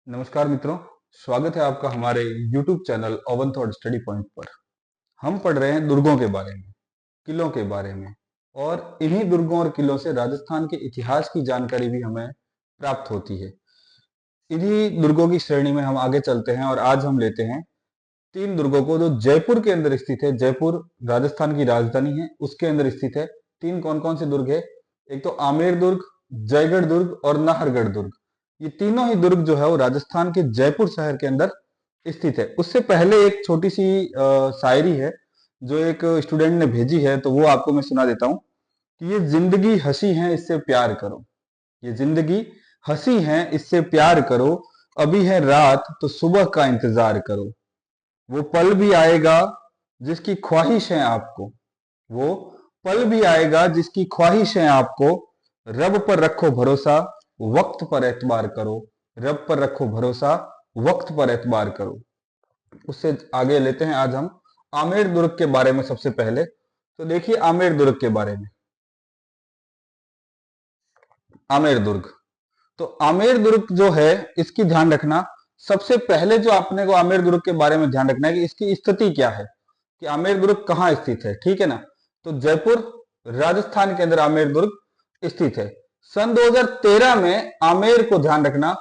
नमस्कार मित्रों, स्वागत है आपका हमारे YouTube channel oven thought study point पर। हम पढ़ रहे हैं दुर्गों के बारे में, किलों के बारे में, और इन्हीं दुर्गों और किलों से राजस्थान के इतिहास की जानकारी भी हमें प्राप्त होती है। इन्हीं दुर्गों की श्रेणी में हम आगे चलते हैं और आज हम लेते हैं 3 दुर्गों को जो जयपुर के अंदर स्थित है। जयपुर राजस्थान की राजधानी है, उसके अंदर स्थित है। 3 कौन कौन से दुर्ग है? एक तो आमेर दुर्ग, जयगढ़ दुर्ग और नाहरगढ़ दुर्ग। ये तीनों ही दुर्ग जो है वो राजस्थान के जयपुर शहर के अंदर स्थित है। उससे पहले एक छोटी सी शायरी है जो एक स्टूडेंट ने भेजी है, तो वो आपको मैं सुना देता हूँ कि ये जिंदगी हंसी है, इससे प्यार करो। ये जिंदगी हंसी है, इससे प्यार करो। अभी है रात तो सुबह का इंतजार करो। वो पल भी आएगा जिसकी ख्वाहिश है आपको। वो पल भी आएगा जिसकी ख्वाहिश है आपको। रब पर रखो भरोसा, वक्त पर एतबार करो। रब पर रखो भरोसा, वक्त पर एतबार करो। उससे आगे लेते हैं आज हम आमेर दुर्ग के बारे में। सबसे पहले तो देखिए आमेर दुर्ग के बारे में। आमेर दुर्ग, तो आमेर दुर्ग जो है इसकी ध्यान रखना। सबसे पहले जो आपने को आमेर दुर्ग के बारे में ध्यान रखना है कि इसकी स्थिति क्या है, कि आमेर दुर्ग कहाँ स्थित है। ठीक है ना? तो जयपुर राजस्थान के अंदर आमेर दुर्ग स्थित है। सन 2013 में आमेर को ध्यान रखना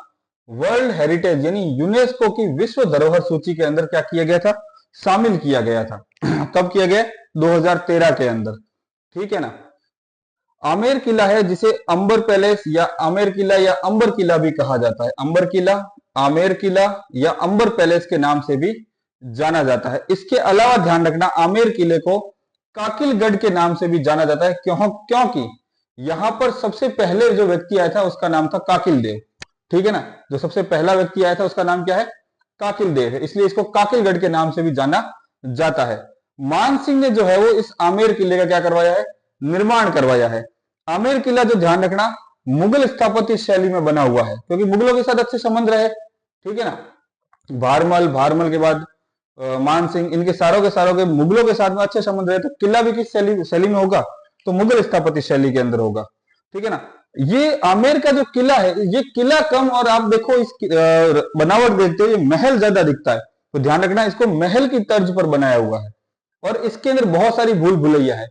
वर्ल्ड हेरिटेज यानी यूनेस्को की विश्व धरोहर सूची के अंदर क्या किया गया था? शामिल किया गया था। कब किया गया? 2013 के अंदर। ठीक है ना? आमेर किला है जिसे अंबर पैलेस या आमेर किला या अंबर किला भी कहा जाता है। अंबर किला, आमेर किला या अंबर पैलेस के नाम से भी जाना जाता है। इसके अलावा ध्यान रखना आमेर किले को काकिलगढ़ के नाम से भी जाना जाता है। क्योंकि यहां पर सबसे पहले जो व्यक्ति आया था उसका नाम था काकिल देव। ठीक है ना? जो सबसे पहला व्यक्ति आया था उसका नाम क्या है? काकिल देव है, इसलिए इसको काकिलगढ़ के नाम से भी जाना जाता है। मान सिंह ने जो है वो इस आमेर किले का क्या करवाया है? निर्माण करवाया है। आमेर किला जो ध्यान रखना मुगल स्थापत्य शैली में बना हुआ है, क्योंकि मुगलों के साथ अच्छे संबंध रहे। ठीक है ना? भारमल, भारमल के बाद मान सिंह, इनके सारों के मुगलों के साथ में अच्छे संबंध रहे। तो किला भी किस शैली में होगा? तो मुगल स्थापत्य शैली के अंदर होगा। ठीक है ना? ये आमेर का जो किला है, ये किला कम, और आप देखो इस बनावट देखते हो ये महल ज्यादा दिखता है। तो ध्यान रखना इसको महल की तर्ज पर बनाया हुआ है, और इसके अंदर बहुत सारी भूल भुलैया है।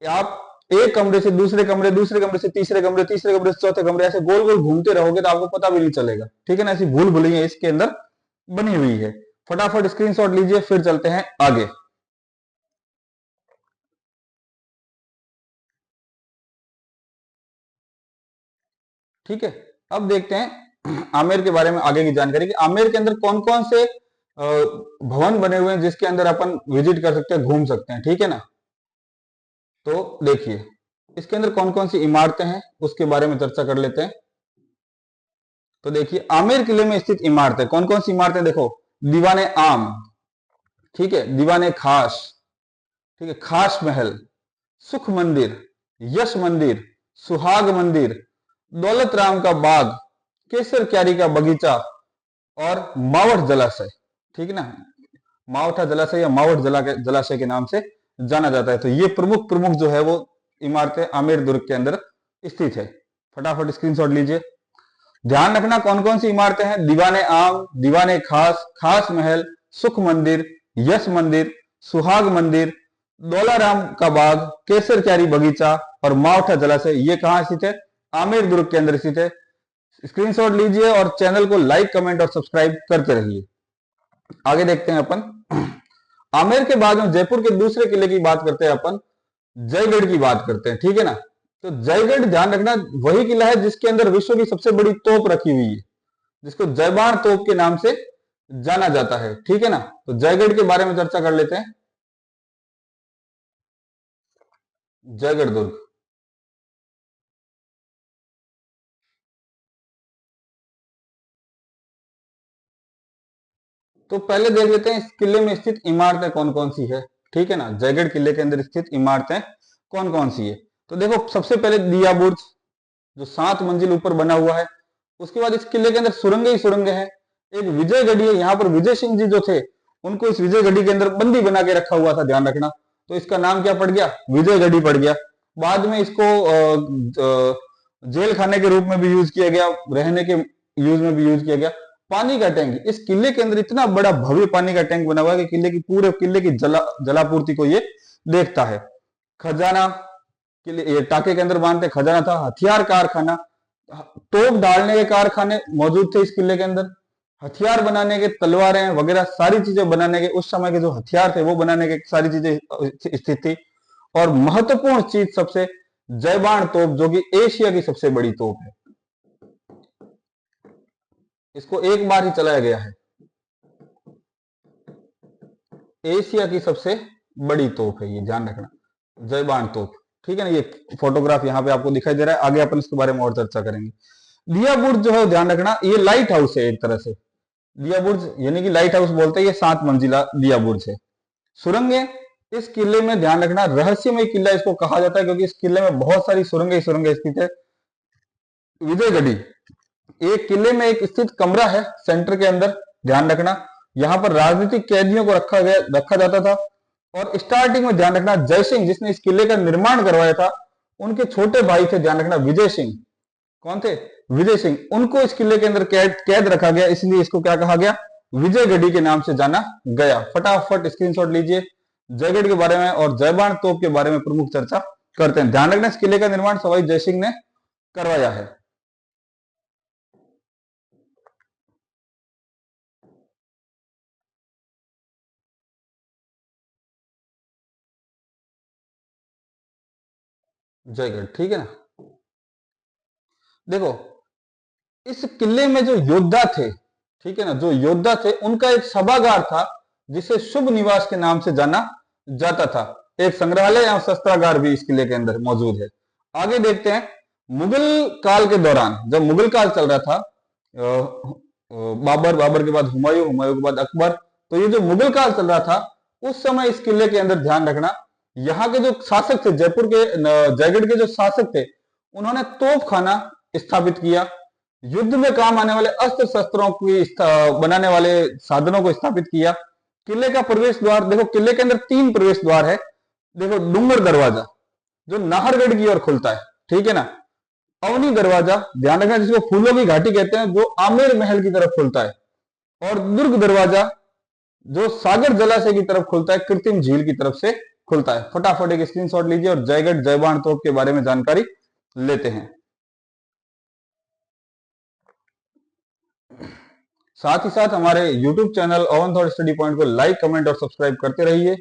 आप एक कमरे से दूसरे कमरे, दूसरे कमरे से तीसरे कमरे, तीसरे कमरे से चौथे कमरे, ऐसे गोल गोल घूमते रहोगे तो आपको पता भी नहीं चलेगा। ठीक है ना? ऐसी भूल भुलैया इसके अंदर बनी हुई है। फटाफट स्क्रीनशॉट लीजिए, फिर चलते हैं आगे। ठीक है, अब देखते हैं आमेर के बारे में आगे की जानकारी कि आमेर के अंदर कौन कौन से भवन बने हुए हैं जिसके अंदर अपन विजिट कर सकते हैं, घूम सकते हैं। ठीक है ना? तो देखिए इसके अंदर कौन कौन सी इमारतें हैं उसके बारे में चर्चा कर लेते हैं। तो देखिए आमेर किले में स्थित इमारतें कौन कौन सी इमारतें? देखो, दीवाने आम, ठीक है, दीवाने खास, ठीक है, खास महल, सुख मंदिर, यश मंदिर, सुहाग मंदिर, दौलत राम का बाग, केसर क्यारी का बगीचा और मावठ जलाशय। ठीक है ना? मावठा जलाशय या मावठ जलाशय के नाम से जाना जाता है। तो ये प्रमुख प्रमुख जो है वो इमारतें आमेर दुर्ग के अंदर स्थित है। फटाफट स्क्रीनशॉट लीजिए। ध्यान रखना कौन कौन सी इमारतें हैं? दीवाने आम, दीवाने खास, खास महल, सुख मंदिर, यश मंदिर, सुहाग मंदिर, दौलाराम का बाग, केसर क्यारी बगीचा और मावठा जलाशय। ये कहां स्थित है? आमेर दुर्ग के अंदर स्थित है। स्क्रीनशॉट लीजिए और चैनल को लाइक, कमेंट और सब्सक्राइब करते रहिए। आगे देखते हैं अपन। आमेर के बाद में जयपुर के दूसरे किले की बात करते हैं अपन, जयगढ़ की बात करते हैं। ठीक है ना? तो जयगढ़ ध्यान रखना वही किला है जिसके अंदर विश्व की सबसे बड़ी तोप रखी हुई है, जिसको जयबान तोप के नाम से जाना जाता है। ठीक है ना? तो जयगढ़ के बारे में चर्चा कर लेते हैं। जयगढ़ दुर्ग, तो पहले देख लेते हैं इस किले में स्थित इमारतें कौन कौन सी है। ठीक है ना? जयगढ़ किले के अंदर स्थित इमारतें कौन कौन सी है? तो देखो सबसे पहले दिया बुर्ज जो 7 मंजिल ऊपर बना हुआ है। उसके बाद इस किले के अंदर सुरंग ही सुरंग है। एक विजय गढ़ी है, यहाँ पर विजय सिंह जी जो थे उनको इस विजय गढ़ी के अंदर बंदी बना के रखा हुआ था, ध्यान रखना। तो इसका नाम क्या पड़ गया? विजय गढ़ी पड़ गया। बाद में इसको जेल खाने के रूप में भी यूज किया गया, रहने के यूज में भी यूज किया गया। पानी का टैंक। इस किले के अंदर इतना बड़ा भव्य पानी का टैंक बना हुआ है कि किले की पूरे किले की जलापूर्ति को ये देखता है। खजाना, किले ये टाके के अंदर बांधते खजाना था। हथियार कारखाना, तोप डालने के कारखाने मौजूद थे इस किले के अंदर। हथियार बनाने के, तलवारें वगैरह सारी चीजें बनाने के, उस समय के जो हथियार थे वो बनाने के सारी चीजें स्थित थी। और महत्वपूर्ण चीज सबसे जयबाण तोप, जो कि एशिया की सबसे बड़ी तोप है। इसको एक बार ही चलाया गया है। एशिया की सबसे बड़ी तोप है ये, ध्यान रखना, जयबाण तोप। ठीक है ना, ये फोटोग्राफ यहाँ पे आपको दिखाई दे रहा है। आगे अपन इसके बारे में और चर्चा करेंगे। दिया बुर्ज जो है, ध्यान रखना, ये लाइट हाउस है एक तरह से। दिया बुर्ज यानी कि लाइट हाउस बोलते हैं, ये 7 मंजिला दिया बुर्ज है। सुरंगें, इस किले में ध्यान रखना रहस्यमय किला इसको कहा जाता है, क्योंकि इस किले में बहुत सारी सुरंगें स्थित है। विजयगढ़ी, एक किले में एक स्थित कमरा है सेंटर के अंदर, ध्यान रखना, यहाँ पर राजनीतिक कैदियों को रखा जाता था। और स्टार्टिंग में ध्यान रखना, जय सिंह जिसने इस किले का निर्माण करवाया था, उनके छोटे भाई थे, ध्यान रखना, विजय सिंह। कौन थे? विजय सिंह। उनको इस किले के अंदर कैद रखा गया, इसलिए इसको क्या कहा गया? विजयगढ़ी के नाम से जाना गया। फटाफट स्क्रीनशॉट लीजिए जयगढ़ के बारे में और जयबाण तोप के बारे में प्रमुख चर्चा करते हैं। ध्यान रखना, इस किले का निर्माण सवाई जय सिंह ने करवाया है। जयगढ़, ठीक है ना। देखो, इस किले में जो योद्धा थे, ठीक है ना, जो योद्धा थे उनका एक सभागार था जिसे शुभ निवास के नाम से जाना जाता था। एक संग्रहालय या शस्त्रागार भी इस किले के अंदर मौजूद है। आगे देखते हैं, मुगल काल के दौरान, जब मुगल काल चल रहा था, बाबर के बाद हुमायूं के बाद अकबर, तो ये जो मुगल काल चल रहा था उस समय इस किले के अंदर, ध्यान रखना, यहाँ के जो शासक थे, जयपुर के जयगढ़ के जो शासक थे, उन्होंने तोपखाना स्थापित किया। युद्ध में काम आने वाले अस्त्र शस्त्रों की बनाने वाले साधनों को स्थापित किया। किले का प्रवेश द्वार देखो, किले के अंदर 3 प्रवेश द्वार है। देखो, डूंगर दरवाजा जो नाहरगढ़ की ओर खुलता है, ठीक है ना। अवनी दरवाजा, ध्यान रखना, जिसको फूलों की घाटी कहते हैं, जो आमेर महल की तरफ खुलता है। और दुर्ग दरवाजा जो सागर जलाशय की तरफ खुलता है, कृत्रिम झील की तरफ से खुलता है। फटाफट एक स्क्रीनशॉट लीजिए और जयगढ़ जयबाण तोप के बारे में जानकारी लेते हैं। साथ ही साथ हमारे YouTube channel oven thought study point को लाइक, कमेंट और सब्सक्राइब करते रहिए।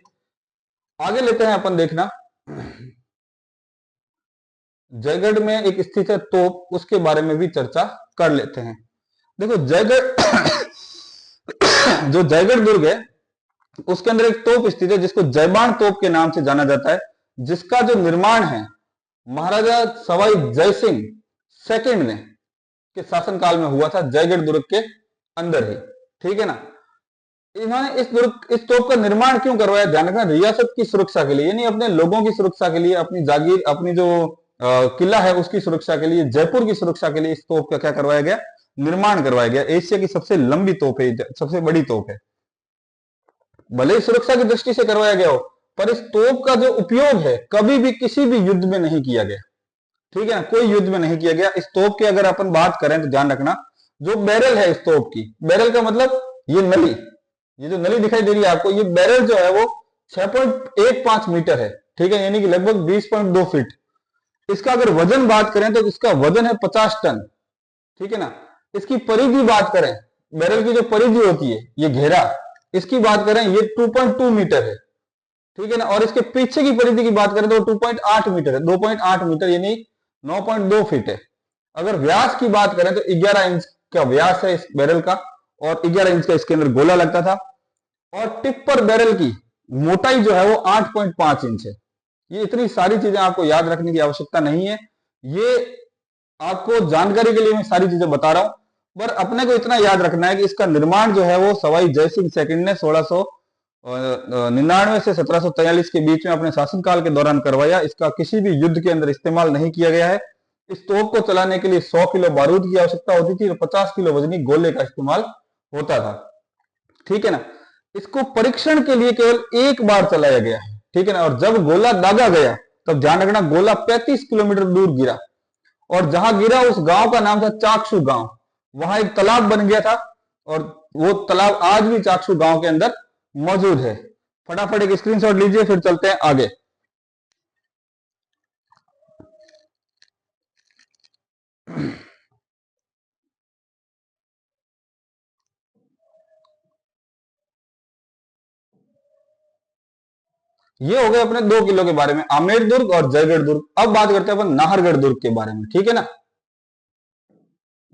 आगे लेते हैं अपन देखना, जयगढ़ में एक स्थित है तोप, उसके बारे में भी चर्चा कर लेते हैं। देखो, जयगढ़ जो जयगढ़ दुर्ग है उसके अंदर एक तोप स्थित है जिसको जयबाण तोप के नाम से जाना जाता है, जिसका जो निर्माण है महाराजा सवाई जय सिंह सेकंड ने के शासनकाल में हुआ था, जयगढ़ दुर्ग के अंदर ही, ठीक है ना। इन्होंने इस तोप का निर्माण क्यों करवाया? ध्यान रखना, रियासत की सुरक्षा के लिए, यानी अपने लोगों की सुरक्षा के लिए, अपनी जागीर, अपनी जो किला है उसकी सुरक्षा के लिए, जयपुर की सुरक्षा के लिए इस तोप का क्या करवाया गया? निर्माण करवाया गया। एशिया की सबसे लंबी तोप है, सबसे बड़ी तोप है। भले ही सुरक्षा की दृष्टि से करवाया गया हो, पर इस तोप का जो उपयोग है कभी भी किसी भी युद्ध में नहीं किया गया, ठीक है ना, कोई युद्ध में नहीं किया गया। इस तोप की अगर अपन बात करें तो ध्यान रखना, जो बैरल है इस तोप की, बैरल का मतलब ये नली, ये जो नली दिखाई दे रही है आपको, ये बैरल जो है वो 6.15 मीटर है, ठीक है, यानी कि लगभग 20.2 फीट। इसका अगर वजन बात करें तो इसका वजन है 50 टन, ठीक है ना। इसकी परिधि बात करें, बैरल की जो परिधि होती है, ये घेरा, इसकी बात करें, ये 2.2 मीटर है, ठीक है ना। और इसके पीछे की परिधि की बात करें तो 2.8 मीटर है, 2.8 मीटर यानी 9.2 फीट है। अगर व्यास की बात करें तो 11 इंच का व्यास है इस बैरल का, और 11 इंच का इसके अंदर गोला लगता था। और टिप पर बैरल की मोटाई जो है वो 8.5 इंच है। ये इतनी सारी चीजें आपको याद रखने की आवश्यकता नहीं है, ये आपको जानकारी के लिए मैं सारी चीजें बता रहा हूं। पर अपने को इतना याद रखना है कि इसका निर्माण जो है वो सवाई जय सिंह सेकंड ने 1699 से 1743 के बीच में अपने शासनकाल के दौरान करवाया। इसका किसी भी युद्ध के अंदर इस्तेमाल नहीं किया गया है। इस तोप को चलाने के लिए 100 किलो बारूद की आवश्यकता होती थी और 50 किलो वजनी गोले का इस्तेमाल होता था, ठीक है ना। इसको परीक्षण के लिए केवल एक बार चलाया गया है, ठीक है ना। और जब गोला दागा गया तब ध्यान रखना, गोला 35 किलोमीटर दूर गिरा, और जहां गिरा उस गांव का नाम था चाकसू गांव। वहां एक तालाब बन गया था, और वो तालाब आज भी चाकसू गांव के अंदर मौजूद है। फटाफट एक स्क्रीनशॉट लीजिए, फिर चलते हैं आगे। ये हो गए अपने 2 किलो के बारे में, आमेर दुर्ग और जयगढ़ दुर्ग। अब बात करते हैं अपन नाहरगढ़ दुर्ग के बारे में, ठीक है ना।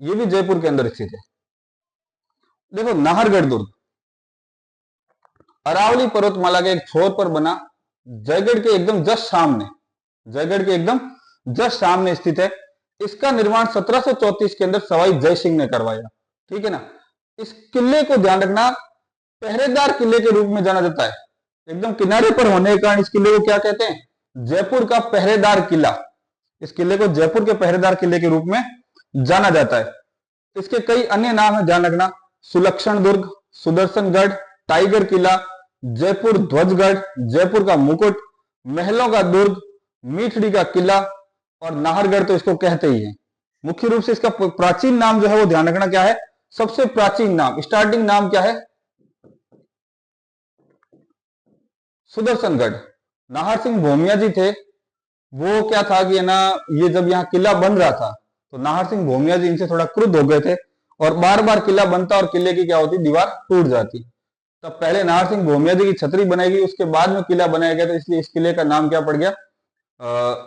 ये भी जयपुर के अंदर स्थित है। देखो नाहरगढ़ दुर्ग अरावली पर्वतमाला के एक छोर पर बना, जयगढ़ के एकदम जस्ट सामने, जयगढ़ के एकदम जस्ट सामने स्थित है। इसका निर्माण 1734 के अंदर सवाई जय सिंह ने करवाया, ठीक है ना। इस किले को ध्यान रखना, पहरेदार किले के रूप में जाना जाता है। एकदम किनारे पर होने के कारण इस किले को क्या कहते हैं? जयपुर का पहरेदार किला। इस किले को जयपुर के पहरेदार किले के रूप में जाना जाता है। इसके कई अन्य नाम है, ध्यान रखना। सुलक्षण दुर्ग, सुदर्शनगढ़, टाइगर किला, जयपुर ध्वजगढ़, जयपुर का मुकुट, महलों का दुर्ग, मीठड़ी का किला और नाहरगढ़ तो इसको कहते ही है। मुख्य रूप से इसका प्राचीन नाम जो है वो ध्यान रखना क्या है, सबसे प्राचीन नाम, स्टार्टिंग नाम क्या है? सुदर्शनगढ़। नाहर सिंह भोमिया जी थे, वो क्या था कि ना, ये जब यहाँ किला बन रहा था तो नाहर सिंह भोमिया जी इनसे थोड़ा क्रुद्ध हो गए थे और बार बार किला बनता और किले की क्या होती, दीवार टूट जाती। तब पहले नाहर सिंह भोमिया जी की छतरी बनाई गई, उसके बाद में किला बनाया गया, तो इसलिए इस किले का नाम क्या पड़ गया?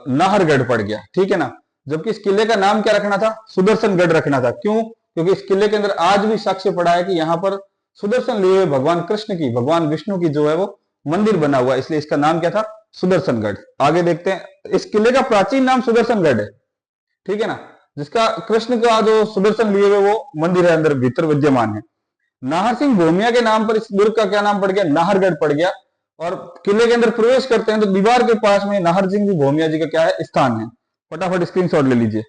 नाहरगढ़ पड़ गया, ठीक है ना। जबकि इस किले का नाम क्या रखना था? सुदर्शनगढ़ रखना था। क्यों? क्योंकि इस किले के अंदर आज भी साक्ष्य पड़ा है कि यहाँ पर सुदर्शन लिए हुए भगवान कृष्ण की, भगवान विष्णु की जो है वो मंदिर बना हुआ, इसलिए इसका नाम क्या था? सुदर्शनगढ़। आगे देखते हैं। इस किले का प्राचीन नाम सुदर्शनगढ़ है, ठीक है ना, जिसका कृष्ण का जो सुदर्शन लिए हुए वो मंदिर है अंदर भीतर विद्यमान है। नाहर सिंह भोमिया के नाम पर इस दुर्ग का क्या नाम पड़ गया? नाहरगढ़ पड़ गया। और किले के अंदर प्रवेश करते हैं तो दीवार के पास में नाहर सिंह जी भोमिया जी का क्या है? स्थान है। फटाफट स्क्रीनशॉट ले लीजिए।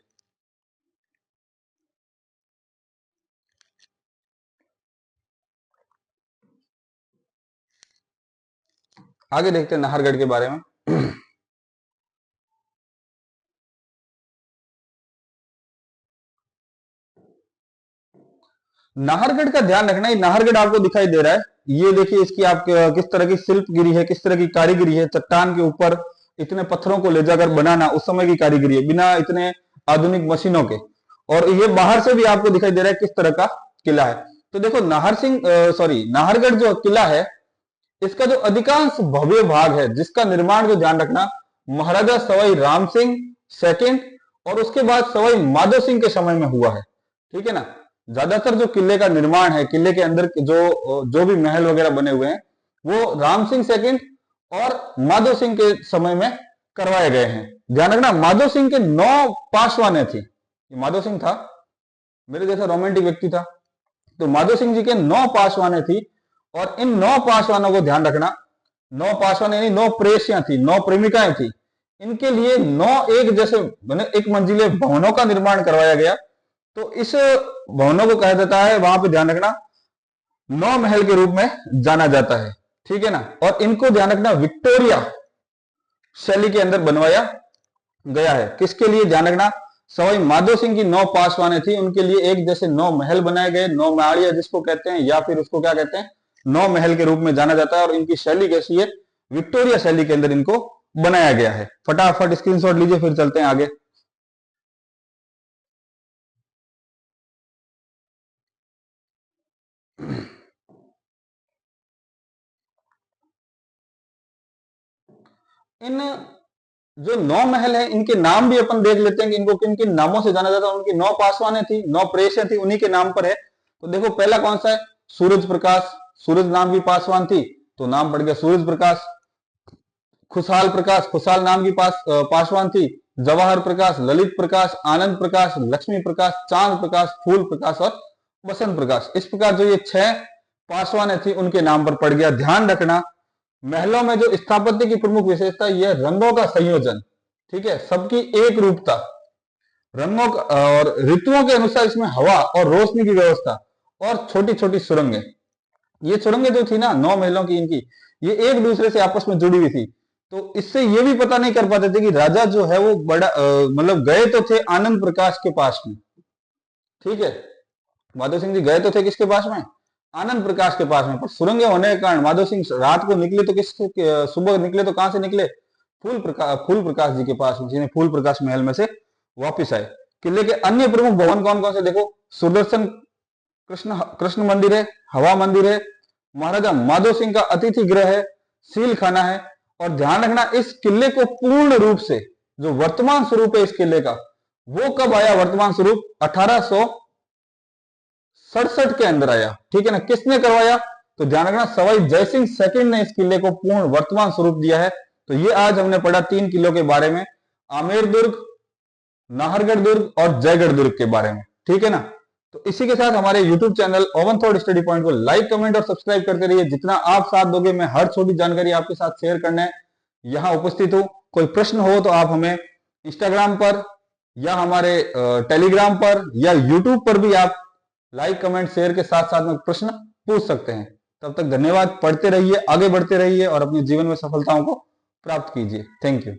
आगे देखते हैं नाहरगढ़ के बारे में। नाहरगढ़ का ध्यान रखना, ये नाहरगढ़ आपको दिखाई दे रहा है, ये देखिए इसकी आप किस तरह की शिल्पगिरी है, किस तरह की कारीगरी है। चट्टान के ऊपर इतने पत्थरों को ले जाकर बनाना उस समय की कारीगरी है, बिना इतने आधुनिक मशीनों के। और ये बाहर से भी आपको दिखाई दे रहा है किस तरह का किला है। तो देखो नाहरगढ़ जो किला है, इसका जो अधिकांश भव्य भाग है, जिसका निर्माण जो ध्यान रखना, महाराजा सवाई राम सिंह सेकंड और उसके बाद सवाई माधो सिंह के समय में हुआ है, ठीक है ना। ज्यादातर जो किले का निर्माण है, किले के अंदर जो जो भी महल वगैरह बने हुए हैं, वो राम सिंह सेकंड और माधो सिंह के समय में करवाए गए हैं। ध्यान रखना, माधो सिंह के 9 पासवाने थी। माधो सिंह था, मेरे जैसा रोमांटिक व्यक्ति था, तो माधो सिंह जी के 9 पासवाने थी। और इन 9 पासवानों को ध्यान रखना, 9 पासवान यानी 9 प्रेयसियां थी, 9 प्रेमिकाएं थी। इनके लिए 9 एक जैसे एक मंजिले भवनों का निर्माण करवाया गया। तो इस भवनों को कहा जाता है, वहां पे ध्यान रखना, 9 महल के रूप में जाना जाता है, ठीक है ना। और इनको ध्यान रखना विक्टोरिया शैली के अंदर बनवाया गया है। किसके लिए? ध्यान रखना, सवाई माधो सिंह की 9 पासवाने थी, उनके लिए एक जैसे 9 महल बनाए गए, 9 माड़िया जिसको कहते हैं, या फिर उसको क्या कहते हैं, 9 महल के रूप में जाना जाता है। और इनकी शैली कैसी है? विक्टोरिया शैली के अंदर इनको बनाया गया है। फटाफट स्क्रीनशॉट लीजिए, फिर चलते हैं आगे। इन जो 9 महल है, इनके नाम भी अपन देख लेते हैं कि इनको किन किन नामों से जाना जाता है। उनकी 9 पासवाने थी, 9 प्रेषिया थी, उन्हीं के नाम पर है। तो देखो पहला कौन सा है? सूरज प्रकाश। सूरज नाम की पासवान थी, तो नाम पड़ गया सूरज प्रकाश। खुशहाल प्रकाश, खुशहाल नाम की पासवान थी। जवाहर प्रकाश, ललित प्रकाश, आनंद प्रकाश, लक्ष्मी प्रकाश, चांद प्रकाश, फूल प्रकाश और बसंत प्रकाश। इस प्रकार जो ये 6 पासवाने थी, उनके नाम पर पड़ गया। ध्यान रखना, महलों में जो स्थापत्य की प्रमुख विशेषता यह रंगों का संयोजन, ठीक है, सबकी एक रूपता, रंगों और ऋतुओं के अनुसार इसमें हवा और रोशनी की व्यवस्था और छोटी छोटी सुरंगें। ये सुरंगें जो थी ना 9 महलों की, इनकी ये एक दूसरे से आपस में जुड़ी हुई थी। तो इससे ये भी पता नहीं कर पाते थे कि राजा जो है वो बड़ा मतलब गए तो थे आनंद प्रकाश के पास में, ठीक है। माधव सिंह जी गए तो थे किसके पास में, आनंद प्रकाश के पास में, पर सुरंगें होने के कारण माधव सिंह रात को निकले तो किसके, सुबह निकले तो कहां से निकले, फूल प्रकाश जी के पास में, जिन्हें फूल प्रकाश महल में से वापिस आए। किले के अन्य प्रमुख भवन कौन कौन से, देखो सुदर्शन कृष्ण कृष्ण मंदिर है, हवा मंदिर है, महाराजा माधव सिंह का अतिथि गृह है, सील खाना है। और ध्यान रखना इस किले को पूर्ण रूप से, जो वर्तमान स्वरूप है इस किले का, वो कब आया वर्तमान स्वरूप, 1867 के अंदर आया। ठीक है ना, किसने करवाया, तो ध्यान रखना सवाई जयसिंह सेकंड ने इस किले को पूर्ण वर्तमान स्वरूप दिया है। तो ये आज हमने पढ़ा 3 किलों के बारे में, आमेर दुर्ग, नाहरगढ़ दुर्ग और जयगढ़ दुर्ग के बारे में। ठीक है ना, तो इसी के साथ हमारे YouTube channel oven thought study point को लाइक, कमेंट और सब्सक्राइब करते रहिए। जितना आप साथ दोगे मैं हर छोटी जानकारी आपके साथ शेयर करने यहाँ उपस्थित हूँ। कोई प्रश्न हो तो आप हमें इंस्टाग्राम पर या हमारे टेलीग्राम पर या यूट्यूब पर भी आप लाइक, कमेंट, शेयर के साथ साथ में प्रश्न पूछ सकते हैं। तब तक धन्यवाद, पढ़ते रहिए, आगे बढ़ते रहिए और अपने जीवन में सफलताओं को प्राप्त कीजिए। Thank you.